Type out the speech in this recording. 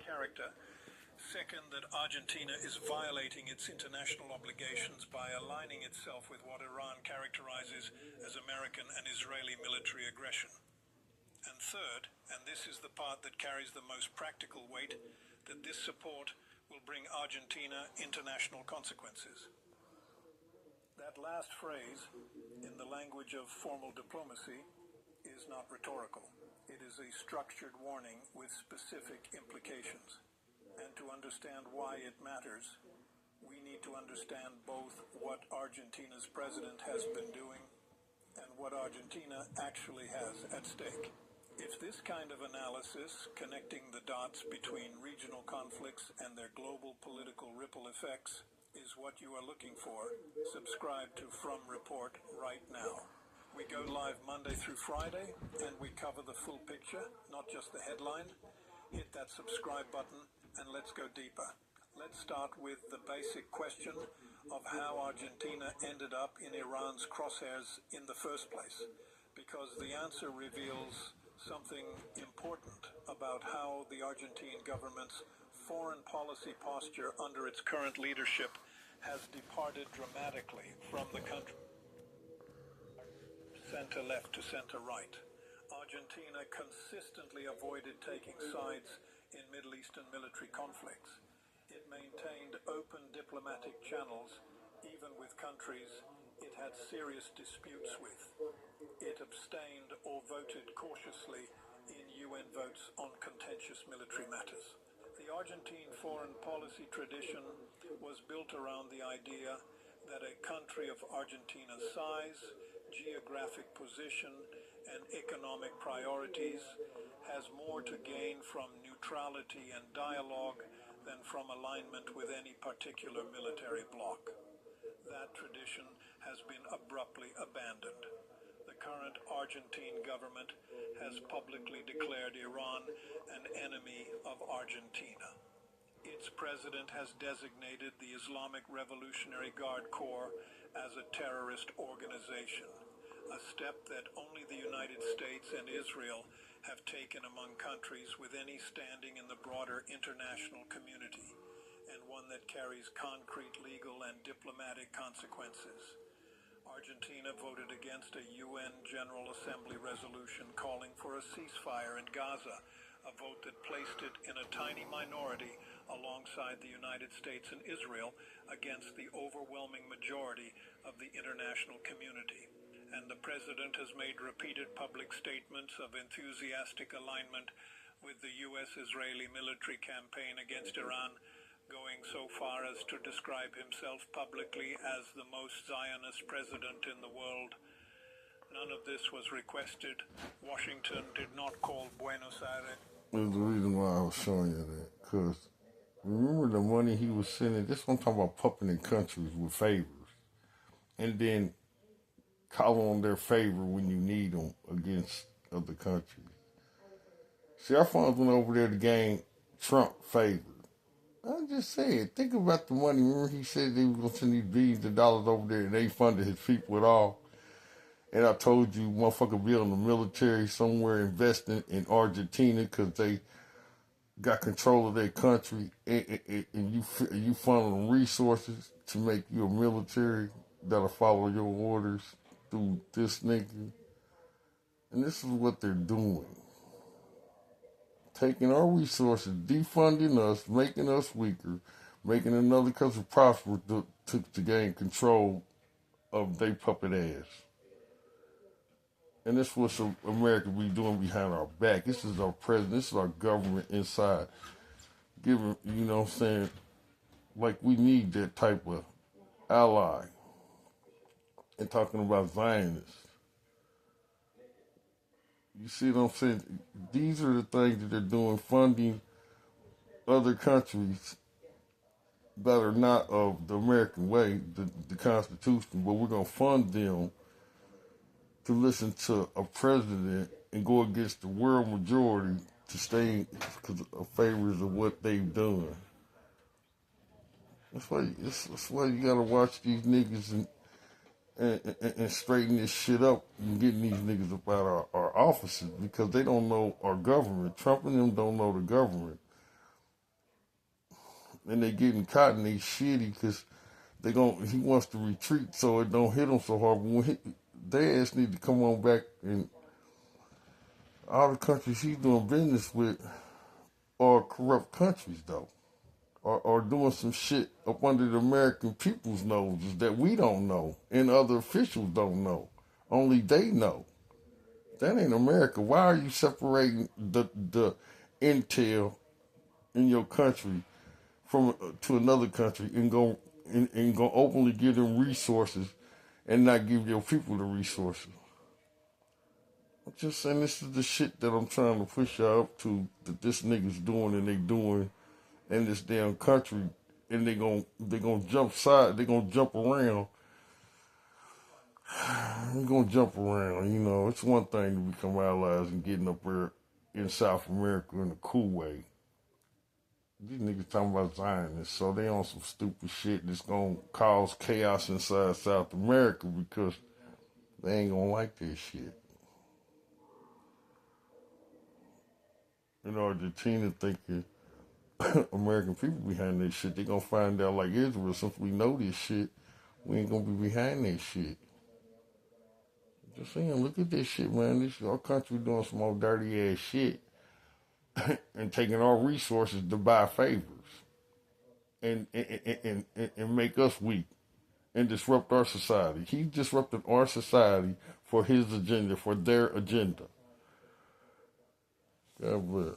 character. Second, that Argentina is violating its international obligations by aligning itself with what Iran characterizes as American and Israeli military aggression. And third, and this is the part that carries the most practical weight, that this support will bring Argentina international consequences. That last phrase, in the language of formal diplomacy, is not rhetorical. It is a structured warning with specific implications. And to understand why it matters, we need to understand both what Argentina's president has been doing and what Argentina actually has at stake. If this kind of analysis, connecting the dots between regional conflicts and their global political ripple effects, is what you are looking for, subscribe to From Report right now. We go live Monday through Friday, and we cover the full picture, not just the headline. Hit that subscribe button, and let's go deeper. Let's start with the basic question of how Argentina ended up in Iran's crosshairs in the first place, because the answer reveals something important about how the Argentine government's foreign policy posture under its current leadership has departed dramatically from the country center left to center right. Argentina consistently avoided taking sides in Middle Eastern military conflicts. It maintained open diplomatic channels even with countries it had serious disputes with. It abstained or voted cautiously in UN votes on contentious military matters. The Argentine foreign policy tradition was built around the idea that a country of Argentina's size, geographic position, and economic priorities has more to gain from neutrality and dialogue than from alignment with any particular military bloc. That tradition has been abruptly abandoned. The current Argentine government has publicly declared Iran an enemy of Argentina. Its president has designated the Islamic Revolutionary Guard Corps as a terrorist organization, a step that only the United States and Israel have taken among countries with any standing in the broader international community, and one that carries concrete legal and diplomatic consequences. Argentina voted against a UN General Assembly resolution calling for a ceasefire in Gaza, a vote that placed it in a tiny minority alongside the United States and Israel against the overwhelming majority of the international community. And the president has made repeated public statements of enthusiastic alignment with the U.S.-Israeli military campaign against Iran, going so far as to describe himself publicly as the most Zionist president in the world. None of this was requested. Washington did not call Buenos Aires. That's the reason why I was showing you that, because remember the money he was sending, this one talking about pumping in countries with favors, and then call on their favor when you need them against other countries. See, our funds went over there to gain Trump favor. I'm just saying, think about the money. Remember he said they were going to send these billions of dollars over there and they funded his people at all. And I told you, motherfucker building the military somewhere investing in Argentina because they got control of their country and you funnel them resources to make you a military that'll follow your orders through this nigga. And this is what they're doing. Taking our resources, defunding us, making us weaker, making another country prosper to gain control of their puppet ass. And this is what America be doing behind our back. This is our president. This is our government inside. Giving, you know what I'm saying, like we need that type of ally. And talking about Zionists. You see what I'm saying? These are the things that they're doing, funding other countries that are not of the American way, the Constitution, but we're going to fund them to listen to a president and go against the world majority to stay because of favors of what they've done. That's why you got to watch these niggas and straighten this shit up and getting these niggas up out of our offices because they don't know our government. Trump and them don't know the government. and they getting caught and they shitty because he wants to retreat so it don't hit him so hard. But their ass need to come on back, and all the countries he's doing business with are corrupt countries though, or doing some shit up under the American people's noses that we don't know and other officials don't know. Only they know. That ain't America. Why are you separating the intel in your country from to another country and go openly give them resources and not give your people the resources? I'm just saying this is the shit that I'm trying to push y'all up to, that this nigga's doing and they doing in this damn country, and they gonna jump around. They're gonna jump around, you know. It's one thing to become allies and getting up there in South America in a cool way. These niggas talking about Zionists, so they on some stupid shit that's gonna cause chaos inside South America because they ain't gonna like this shit. You know, Argentina thinking American people behind this shit. They gonna find out like Israel, since we know this shit, we ain't gonna be behind that shit. Just saying, look at this shit, man. This our country doing some old dirty ass shit and taking our resources to buy favors and make us weak and disrupt our society. He disrupted our society for his agenda, for their agenda. God bless.